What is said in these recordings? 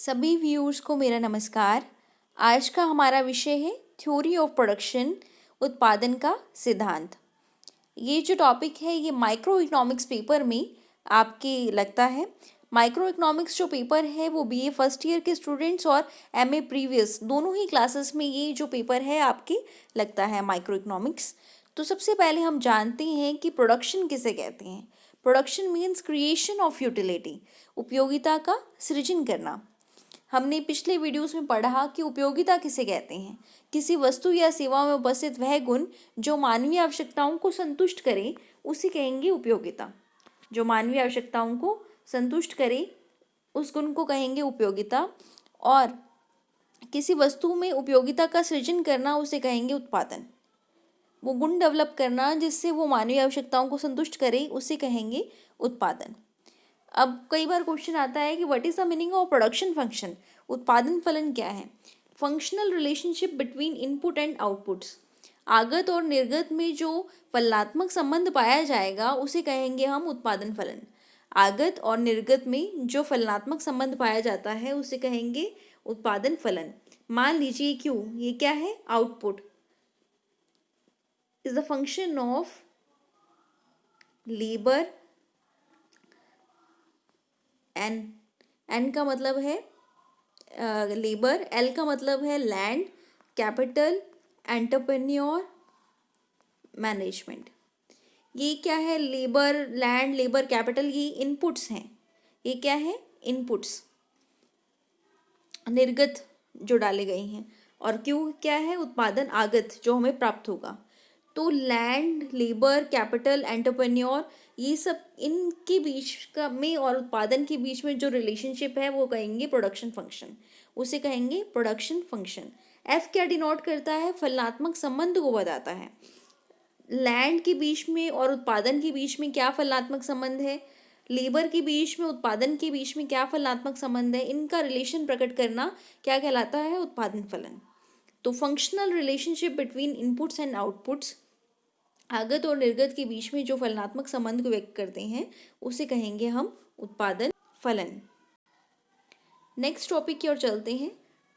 सभी व्यूअर्स को मेरा नमस्कार। आज का हमारा विषय है थ्योरी ऑफ प्रोडक्शन, उत्पादन का सिद्धांत। ये जो टॉपिक है ये माइक्रो इकोनॉमिक्स पेपर में आपके लगता है। माइक्रो इकोनॉमिक्स जो पेपर है वो बीए फर्स्ट ईयर के स्टूडेंट्स और एमए प्रीवियस दोनों ही क्लासेस में ये जो पेपर है आपके लगता है माइक्रो इकोनॉमिक्स। तो सबसे पहले हम जानते हैं कि प्रोडक्शन किसे कहते हैं। Production means creation of utility, उपयोगिता का सृजन करना। हमने पिछले वीडियोस में पढ़ा कि उपयोगिता किसे कहते हैं। किसी वस्तु या सेवा में उपस्थित वह गुण जो मानवीय आवश्यकताओं को संतुष्ट करे उसे कहेंगे उपयोगिता। जो मानवीय आवश्यकताओं को संतुष्ट करे उस गुण को कहेंगे उपयोगिता। और किसी वस्तु में उपयोगिता का सृजन करना उसे कहेंगे उत्पादन। वो गुण डेवलप करना जिससे वो मानवीय आवश्यकताओं को संतुष्ट करे उसे कहेंगे उत्पादन। अब कई बार क्वेश्चन आता है कि what is the meaning of production function, उत्पादन फलन क्या है। Functional relationship between input and outputs, आगत और निर्गत में जो फलनात्मक संबंध पाया जाएगा उसे कहेंगे हम उत्पादन फलन। आगत और निर्गत में जो फलनात्मक संबंध पाया जाता है उसे कहेंगे उत्पादन फलन। मान लीजिए क्यों, ये क्या है, output is the function of labour, N का मतलब है लेबर, एल का मतलब है लैंड, कैपिटल, एंटरप्रेन्योर, मैनेजमेंट। ये क्या है, लेबर, लैंड, लेबर, कैपिटल, ये इनपुट्स हैं। ये क्या है, इनपुट्स, निर्गत जो डाले गए हैं। और क्यों क्या है, उत्पादन, आगत जो हमें प्राप्त होगा। तो लैंड, लेबर, कैपिटल, एंटरप्रेन्योर, ये सब इनके बीच का में और उत्पादन के बीच में जो रिलेशनशिप है वो कहेंगे प्रोडक्शन फंक्शन, उसे कहेंगे प्रोडक्शन फंक्शन। एफ क्या डिनोट करता है, फलनात्मक संबंध को बताता है। लैंड के बीच में और उत्पादन के बीच में क्या फलनात्मक संबंध है, लेबर के बीच में उत्पादन के बीच में क्या फलनात्मक संबंध है, इनका रिलेशन प्रकट करना क्या कहलाता है, उत्पादन फलन। तो functional relationship between inputs and outputs, आगत और निर्गत के बीच में जो फलनात्मक संबंध को व्यक्त करते हैं उसे कहेंगे हम उत्पादन फलन। नेक्स्ट टॉपिक की ओर चलते हैं।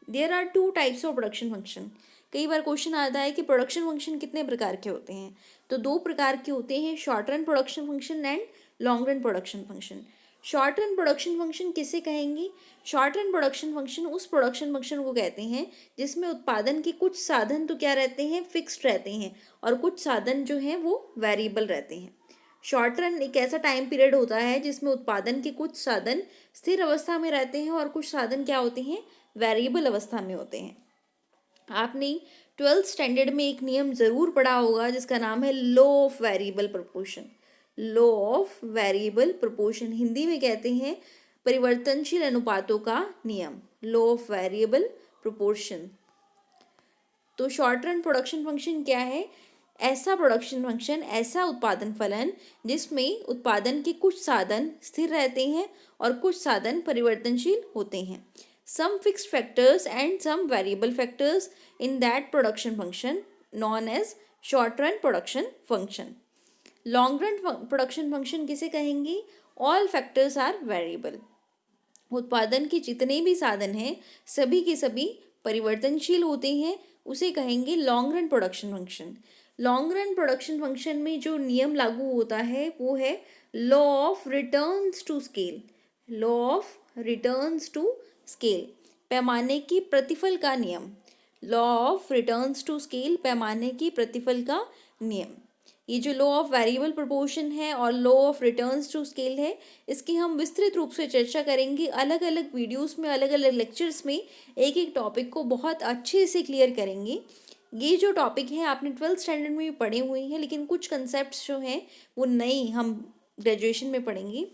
There are two types of production function. कई बार क्वेश्चन आता है कि प्रोडक्शन फंक्शन कितने प्रकार के होते हैं। तो दो प्रकार के होते हैं, short run production function and long run production function. Short run production function किसे कहेंगे, शॉर्ट रन प्रोडक्शन फंक्शन उस प्रोडक्शन फंक्शन को कहते हैं जिसमें उत्पादन के कुछ साधन तो क्या रहते हैं, फिक्स्ड रहते हैं, और कुछ साधन जो हैं वो वेरिएबल रहते हैं। शॉर्ट रन एक ऐसा टाइम पीरियड होता है जिसमें उत्पादन के कुछ साधन स्थिर अवस्था में रहते हैं और कुछ साधन क्या होते हैं, वेरिएबल अवस्था में होते हैं। आपने 12th स्टैंडर्ड में एक नियम जरूर पढ़ा होगा जिसका नाम है law of variable proportion. Law of variable proportion Hindi में कहते हैं परिवर्तनशील अनुपातों का नियम, लॉ ऑफ वेरिएबल प्रोपोर्शन। तो शॉर्ट रन प्रोडक्शन फंक्शन क्या है, ऐसा प्रोडक्शन फंक्शन, ऐसा उत्पादन फलन जिसमें उत्पादन के कुछ साधन स्थिर रहते हैं और कुछ साधन परिवर्तनशील होते हैं। Some fixed factors and some variable factors in that production function known as short run production function. Long run production function किसे कहेंगे, ऑल फैक्टर्स आर वेरिएबल। उत्पादन के जितने भी साधन हैं सभी के सभी परिवर्तनशील होते हैं, उसे कहेंगे long run production function. Long run production function में जो नियम लागू होता है वो है law of returns to scale. Law of returns to scale, पैमाने की प्रतिफल का नियम। Law of returns to scale, पैमाने की प्रतिफल का नियम। ये जो लॉ ऑफ वेरिएबल प्रोपोर्शन है और law of returns to scale है, इसकी हम विस्तृत रूप से चर्चा करेंगे अलग अलग वीडियोस में, अलग अलग लेक्चर्स में। एक एक टॉपिक को बहुत अच्छे से क्लियर करेंगे। ये जो टॉपिक है आपने 12th स्टैंडर्ड में भी पढ़े हुए हैं, लेकिन कुछ कंसेप्ट्स जो हैं वो नए हम ग्रेजुएशन में पढ़ेंगे।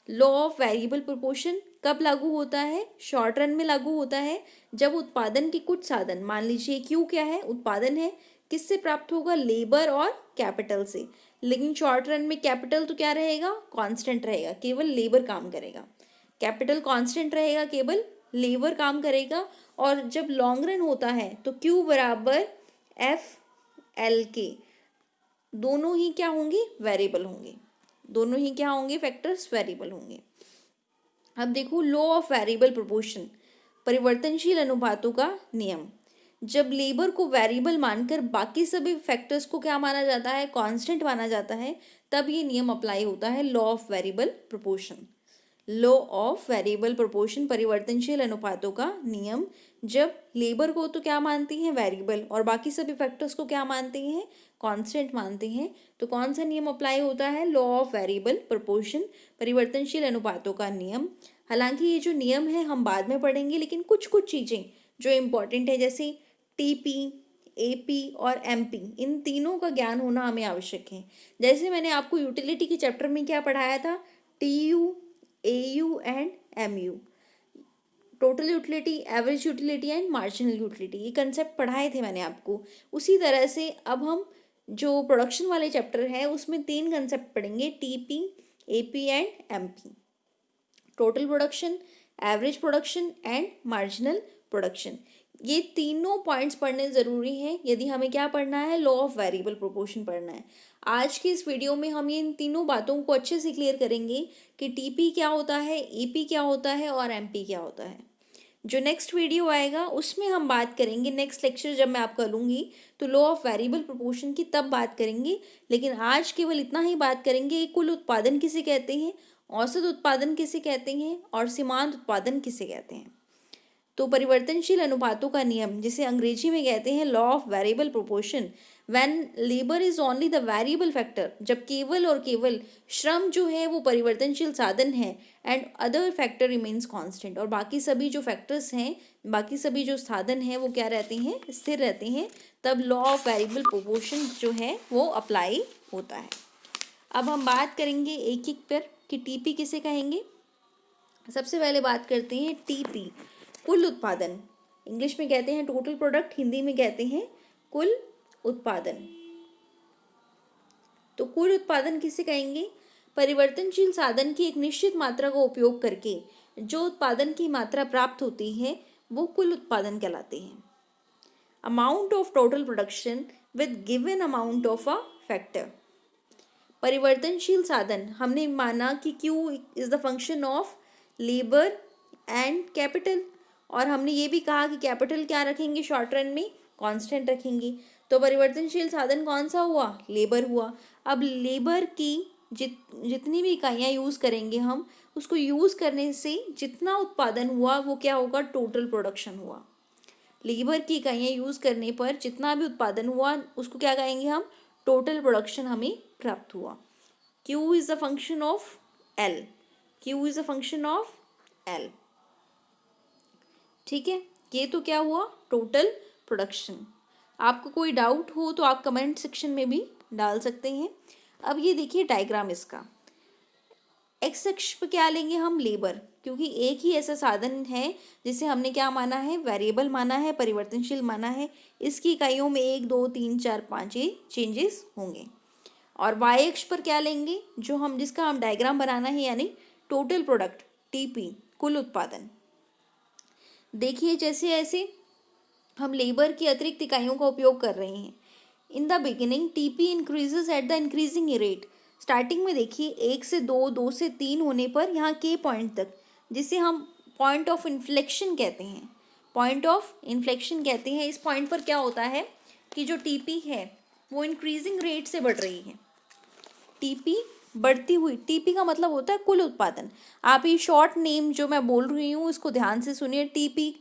लॉ ऑफ वेरिएबल प्रोपोर्शन कब लागू होता है, शॉर्ट रन में लागू होता है जब उत्पादन के कुछ साधन, मान लीजिए क्यू क्या है, उत्पादन है, किससे प्राप्त होगा, लेबर और कैपिटल से। लेकिन शॉर्ट रन में कैपिटल तो क्या रहेगा, कांस्टेंट रहेगा, केवल लेबर काम करेगा। कैपिटल कांस्टेंट रहेगा, केवल लेबर काम करेगा। और जब लॉन्ग रन होता है तो क्यू बराबर एफ एल के, दोनों ही क्या होंगे, वेरिएबल होंगे। दोनों ही क्या होंगे, फैक्टर्स वेरिएबल होंगे। अब देखो लॉ ऑफ वेरिएबल प्रोपोर्शन, परिवर्तनशील अनुपातों का नियम। जब लेबर को वेरिएबल मानकर बाकी सभी फैक्टर्स को क्या माना जाता है, कांस्टेंट माना जाता है, तब ये नियम अप्लाई होता है, law of variable proportion. Law of variable proportion, परिवर्तनशील अनुपातों का नियम। जब लेबर को तो क्या मानती हैं, वेरिएबल, और बाकी सभी फैक्टर्स को क्या मानते हैं, कांस्टेंट मानते हैं, तो कौन सा नियम अप्लाई होता है, लॉ ऑफ वेरिएबल प्रोपोर्शन, परिवर्तनशील अनुपातों का नियम। हालांकि ये जो नियम है हम बाद में पढ़ेंगे, लेकिन कुछ कुछ चीज़ें जो इम्पोर्टेंट है, जैसे टीपी, एपी और एमपी, इन तीनों का ज्ञान होना हमें आवश्यक है। जैसे मैंने आपको यूटिलिटी के चैप्टर में क्या पढ़ाया था, TU, AU and MU, total utility, average utility and marginal utility, ये कंसेप्ट पढ़ाए थे मैंने आपको। उसी तरह से अब हम जो प्रोडक्शन वाले चैप्टर है उसमें 3 कंसेप्ट पढ़ेंगे, TP, AP and MP, total production, average production and marginal production. ये तीनों पॉइंट्स पढ़ने ज़रूरी हैं यदि हमें क्या पढ़ना है, लॉ ऑफ वेरिएबल प्रोपोर्शन पढ़ना है। आज की इस वीडियो में हम ये इन तीनों बातों को अच्छे से क्लियर करेंगे कि टीपी क्या होता है, ईपी क्या होता है और एमपी क्या होता है। जो नेक्स्ट वीडियो आएगा उसमें हम बात करेंगे, नेक्स्ट लेक्चर जब मैं आपका लूँगी तो लॉ ऑफ वेरिएबल प्रोपोर्शन की तब बात करेंगे। लेकिन आज केवल इतना ही बात करेंगे, कुल उत्पादन किसे कहते हैं, औसत उत्पादन किसे कहते हैं और सीमांत उत्पादन किसे कहते हैं। तो परिवर्तनशील अनुपातों का नियम, जिसे अंग्रेजी में कहते हैं law of variable proportion, when labour is only the variable factor, जब केवल और केवल श्रम जो है वो परिवर्तनशील साधन है, and other factor remains constant, और बाकी सभी जो फैक्टर्स हैं, बाकी सभी जो साधन हैं वो क्या रहते हैं, स्थिर रहते हैं, तब लॉ ऑफ वेरिएबल प्रोपोर्शन जो है वो अप्लाई होता है। अब हम बात करेंगे एक एक पर कि टीपी किसे कहेंगे। सबसे पहले बात करते हैं टीपी, कुल उत्पादन, इंग्लिश में कहते हैं टोटल प्रोडक्ट, हिंदी में कहते हैं कुल उत्पादन। तो कुल उत्पादन किसे कहेंगे, परिवर्तनशील साधन की एक निश्चित मात्रा का उपयोग करके जो उत्पादन की मात्रा प्राप्त होती है वो कुल उत्पादन कहलाते हैं। Amount of total production with given amount of a factor, परिवर्तनशील साधन, हमने माना कि Q is the function of labour and capital, और हमने ये भी कहा कि कैपिटल क्या रखेंगे, शॉर्ट रन में कांस्टेंट रखेंगे। तो परिवर्तनशील साधन कौन सा हुआ, लेबर हुआ। अब लेबर की जितनी भी इकाइयाँ यूज़ करेंगे हम, उसको यूज़ करने से जितना उत्पादन हुआ वो क्या होगा, टोटल प्रोडक्शन हुआ। लेबर की इकाइयाँ यूज़ करने पर जितना भी उत्पादन हुआ उसको क्या कहेंगे हम, टोटल प्रोडक्शन हमें प्राप्त हुआ। Q is the function of L, Q is the function of L, ठीक है। ये तो क्या हुआ, टोटल प्रोडक्शन। आपको कोई डाउट हो तो आप कमेंट सेक्शन में भी डाल सकते हैं। अब ये देखिए डायग्राम इसका, एक्स अक्ष पर क्या लेंगे हम, लेबर, क्योंकि एक ही ऐसा साधन है जिसे हमने क्या माना है, वेरिएबल माना है, परिवर्तनशील माना है। इसकी इकाइयों में 1 2 3 4 5 ये चेंजेस होंगे। और वाई अक्ष पर क्या लेंगे, जो हम जिसका हम डायग्राम बनाना है, यानी टोटल प्रोडक्ट, टीपी, कुल उत्पादन। देखिए जैसे ऐसे हम लेबर की अतिरिक्त इकाइयों का उपयोग कर रहे हैं। In the beginning TP increases at the increasing rate, starting में देखिए 1 से 2, 2 से 3 होने पर यहाँ के पॉइंट तक, जिसे हम पॉइंट ऑफ इन्फ्लेक्शन कहते हैं, पॉइंट ऑफ इन्फ्लेक्शन कहते हैं। इस पॉइंट पर क्या होता है कि जो टीपी है वो इंक्रीजिंग रेट से बढ़ रही है, टीपी बढ़ती हुई, टीपी का मतलब होता है कुल उत्पादन। आप ये शॉर्ट नेम जो मैं बोल रही हूँ इसको ध्यान से सुनिए, टीपी,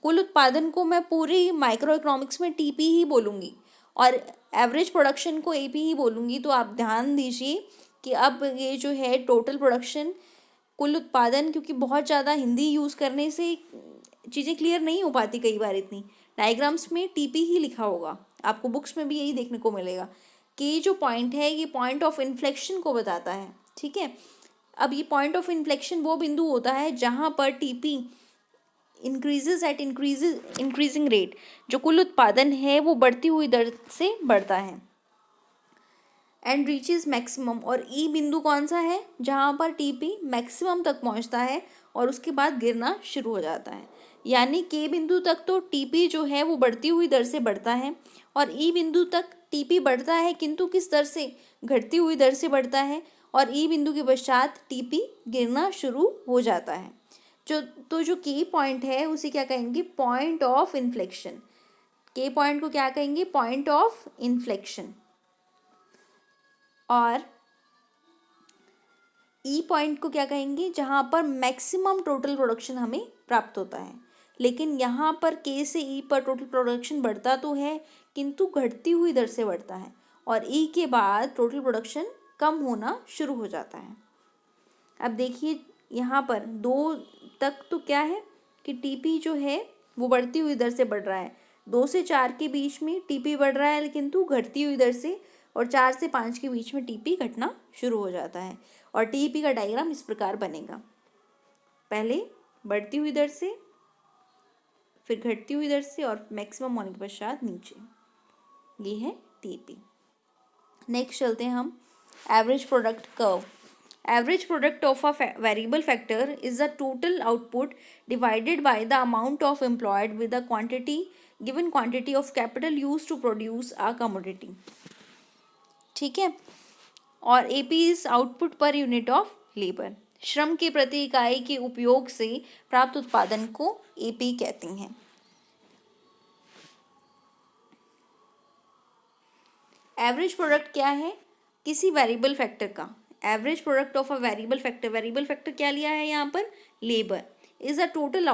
कुल उत्पादन को मैं पूरी माइक्रो इकोनॉमिक्स में टीपी ही बोलूँगी और एवरेज प्रोडक्शन को एपी ही बोलूँगी। तो आप ध्यान दीजिए कि अब ये जो है टोटल प्रोडक्शन, कुल उत्पादन, क्योंकि बहुत ज़्यादा हिंदी यूज़ करने से चीज़ें क्लियर नहीं हो पाती कई बार, इतनी डायग्राम्स में टीपी ही लिखा होगा, आपको बुक्स में भी यही देखने को मिलेगा कि ये जो पॉइंट है ये पॉइंट ऑफ इन्फ्लेक्शन को बताता है, ठीक है। अब ये पॉइंट ऑफ इन्फ्लेक्शन वो बिंदु होता है जहाँ पर TP increases at increasing rate, जो कुल उत्पादन है वो बढ़ती हुई दर से बढ़ता है, एंड रीचेज मैक्सिमम, और ई बिंदु कौन सा है, जहाँ पर टीपी मैक्सिमम तक पहुँचता है और उसके बाद गिरना शुरू हो जाता है। यानी के बिंदु तक तो टीपी जो है वो बढ़ती हुई दर से बढ़ता है, और ई बिंदु तक टीपी बढ़ता है किंतु किस दर से, घटती हुई दर से बढ़ता है, और ई बिंदु के पश्चात टीपी गिरना शुरू हो जाता है। जो की पॉइंट है उसे क्या कहेंगे, पॉइंट ऑफ इन्फ्लेक्शन। के पॉइंट को क्या कहेंगे, पॉइंट ऑफ इन्फ्लेक्शन। और ई पॉइंट को क्या कहेंगे, जहां पर मैक्सिमम टोटल प्रोडक्शन हमें प्राप्त होता है। लेकिन यहाँ पर के से ई पर टोटल प्रोडक्शन बढ़ता तो है किंतु घटती हुई दर से बढ़ता है, और ई के बाद टोटल प्रोडक्शन कम होना शुरू हो जाता है। अब देखिए यहाँ पर 2 तक तो क्या है कि टीपी जो है वो बढ़ती हुई दर से बढ़ रहा है। 2 से 4 के बीच में टीपी बढ़ रहा है किंतु घटती हुई दर से, और 4 से 5 के बीच में टीपी घटना शुरू हो जाता है। और टीपी का डायग्राम इस प्रकार बनेगा, पहले बढ़ती हुई दर से, फिर घटती हुई दर से, और मैक्सिमम होने के पश्चात नीचे। ये है टीपी। नेक्स्ट चलते हैं हम average product curve. Average product of a variable factor is the total output divided by the amount of employed with the given quantity of capital used to produce a commodity. ठीक है। और AP is output per unit of labor. श्रम के प्रति इकाई के उपयोग से प्राप्त उत्पादन को AP कहते हैं। एवरेज प्रोडक्ट क्या है, किसी वेरिएबल फैक्टर का। Average product of a variable factor, variable factor क्या लिया है यहाँ पर, labour, is a total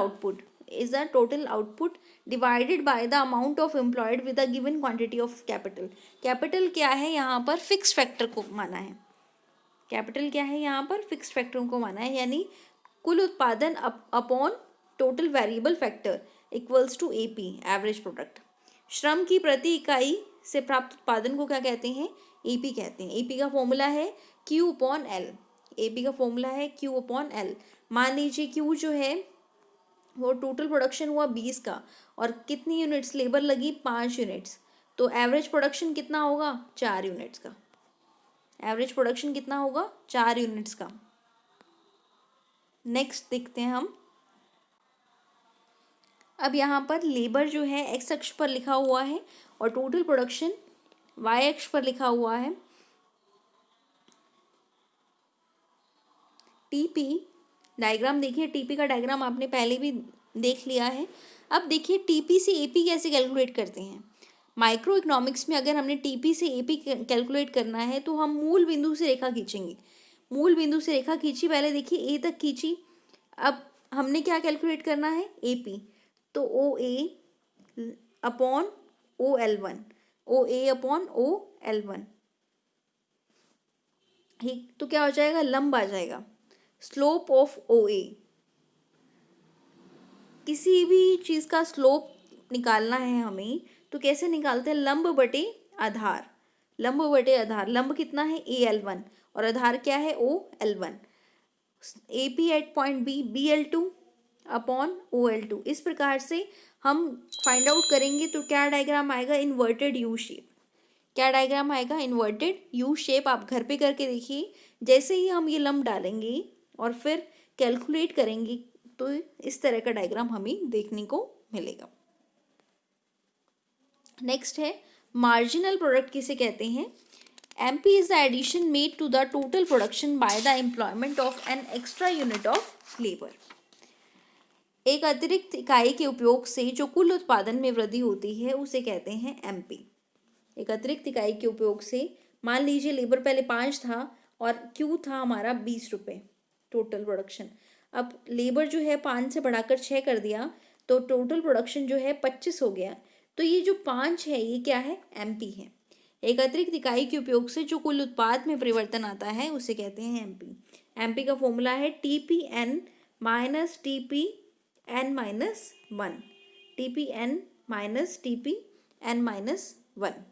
output divided by the amount of employed with a given quantity of capital. Capital क्या है यहाँ पर, फिक्स फैक्टर को माना है। कैपिटल क्या है यहाँ पर, फिक्स फैक्टरों को माना है, यानी कुल उत्पादन upon total variable factor equals to AP, average product. श्रम की प्रति इकाई से प्राप्त उत्पादन को क्या कहते हैं, एपी कहते हैं। एपी का फॉर्मूला है क्यू अपॉन एल। एपी का फॉर्मूला है क्यू अपॉन एल। मान लीजिए क्यू जो है वो टोटल प्रोडक्शन हुआ 20 का, और कितनी यूनिट्स लेबर लगी, 5 यूनिट्स, तो एवरेज प्रोडक्शन कितना होगा, 4 यूनिट्स का। एवरेज प्रोडक्शन कितना होगा, 4 यूनिट्स का। नेक्स्ट देखते हैं हम। अब यहाँ पर लेबर जो है एक्स अक्ष पर लिखा हुआ है और टोटल प्रोडक्शन वाई अक्ष पर लिखा हुआ है। टीपी डायग्राम देखिए, टीपी का डायग्राम आपने पहले भी देख लिया है। अब देखिए टीपी से एपी कैसे कैलकुलेट करते हैं। माइक्रो इकोनॉमिक्स में अगर हमने टीपी से एपी कैलकुलेट करना है तो हम मूल बिंदु से रेखा खींचेंगे। मूल बिंदु से रेखा खींची, पहले देखिए ए तक खींची। अब हमने क्या कैलकुलेट करना है, एपी, तो ओ ए अपॉन ओ एल वन, ओ ए अपॉन ओ एल वन, ठीक, तो क्या हो जाएगा, लंब आ जाएगा। स्लोप ऑफ ओ ए, किसी भी चीज़ का स्लोप निकालना है हमें तो कैसे निकालते हैं, लंब बटे आधार। लंब बटे आधार, लंब कितना है, ए एल वन, और आधार क्या है, O L one. A P at point B, B L two upon O L two. इस प्रकार से हम फाइंड आउट करेंगे तो क्या डायग्राम आएगा, इन्वर्टेड यू शेप। क्या डायग्राम आएगा, इन्वर्टेड यू शेप। आप घर पे करके देखिए, जैसे ही हम ये लंब डालेंगे और फिर कैलकुलेट करेंगे तो इस तरह का डायग्राम हमें देखने को मिलेगा। नेक्स्ट है मार्जिनल प्रोडक्ट किसे कहते हैं। MP is the addition made to the total production by the employment of an extra unit of labour. एक अतिरिक्त इकाई के उपयोग से जो कुल उत्पादन में वृद्धि होती है उसे कहते हैं एमपी। एक अतिरिक्त इकाई के उपयोग से, मान लीजिए लेबर पहले 5 था और क्यू था हमारा 20 रुपये टोटल प्रोडक्शन। अब लेबर जो है 5 से बढ़ाकर 6 कर दिया तो टोटल प्रोडक्शन जो है 25 हो गया। तो ये जो 5 है ये क्या है, एमपी है। एक अतिरिक्त इकाई के उपयोग से जो कुल उत्पाद में परिवर्तन आता है उसे कहते हैं एमपी। एमपी का फॉर्मूला है TP N minus TP N minus one, TP N minus TP N minus one.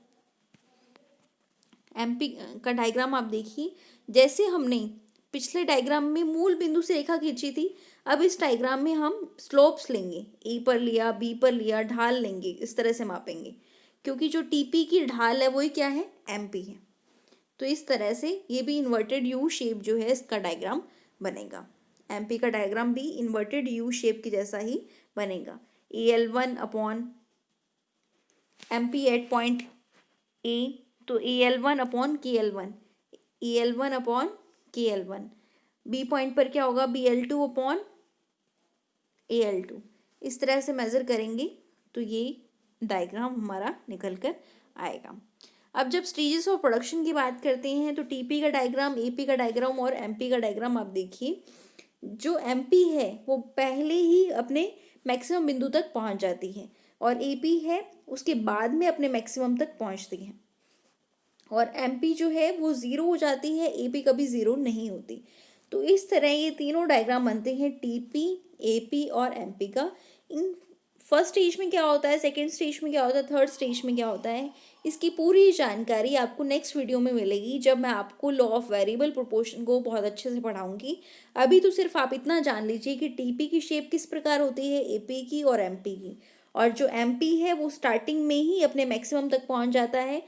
MP का डायग्राम आप देखिए, जैसे हमने पिछले डायग्राम में मूल बिंदु से रेखा खींची थी, अब इस डायग्राम में हम स्लोप्स लेंगे, ए पर लिया, बी पर लिया, ढाल लेंगे, इस तरह से मापेंगे, क्योंकि जो टीपी की ढाल है वही क्या है, एमपी है। तो इस तरह से ये भी इन्वर्टेड यू शेप जो है इसका डायग्राम बनेगा। एमपी का डायग्राम भी इन्वर्टेड यू शेप के जैसा ही बनेगा। A L one upon MP at point A, तो A L one upon K L one, A L one upon KL1। B point पर क्या होगा, BL2 अपॉन AL2। इस तरह से मेज़र करेंगे तो ये डायग्राम हमारा निकल कर आएगा। अब जब स्टेजेस ऑफ प्रोडक्शन की बात करते हैं तो TP का डायग्राम, AP का डायग्राम और MP का डायग्राम आप देखिए। जो MP है वो पहले ही अपने मैक्सिमम बिंदु तक पहुंच जाती है और AP है उसके बाद में अपने मैक्सिमम तक पहुंचती है, और MP जो है वो ज़ीरो हो जाती है, AP कभी ज़ीरो नहीं होती। तो इस तरह ये तीनों डायग्राम बनते हैं TP, AP और MP का। इन फर्स्ट स्टेज में क्या होता है, सेकेंड स्टेज में क्या होता है, थर्ड स्टेज में क्या होता है, इसकी पूरी जानकारी आपको नेक्स्ट वीडियो में मिलेगी, जब मैं आपको लॉ ऑफ वेरिएबल प्रोपोर्शन को बहुत अच्छे से पढ़ाऊंगी। अभी तो सिर्फ आप इतना जान लीजिए कि TP की शेप किस प्रकार होती है, AP की और MP की, और जो MP है वो स्टार्टिंग में ही अपने मैक्सिमम तक पहुंच जाता है,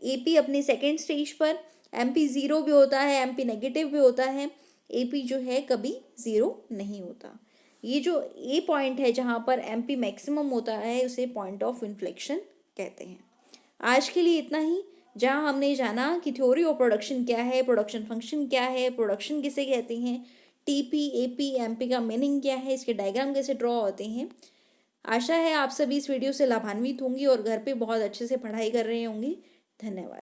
AP अपने सेकेंड स्टेज पर। MP ज़ीरो भी होता है, MP नेगेटिव भी होता है, AP जो है कभी ज़ीरो नहीं होता। ये जो ए पॉइंट है जहाँ पर MP मैक्सिमम होता है उसे पॉइंट ऑफ इन्फ्लेक्शन कहते हैं। आज के लिए इतना ही, जहाँ हमने जाना कि थ्योरी ऑफ प्रोडक्शन क्या है, प्रोडक्शन फंक्शन क्या है, प्रोडक्शन किसे कहते हैं, TP, AP, MP का मीनिंग क्या है, इसके डायग्राम कैसे ड्रॉ होते हैं। आशा है आप सभी इस वीडियो से लाभान्वित होंगी और घर पे बहुत अच्छे से पढ़ाई कर रहे होंगे। धन्यवाद।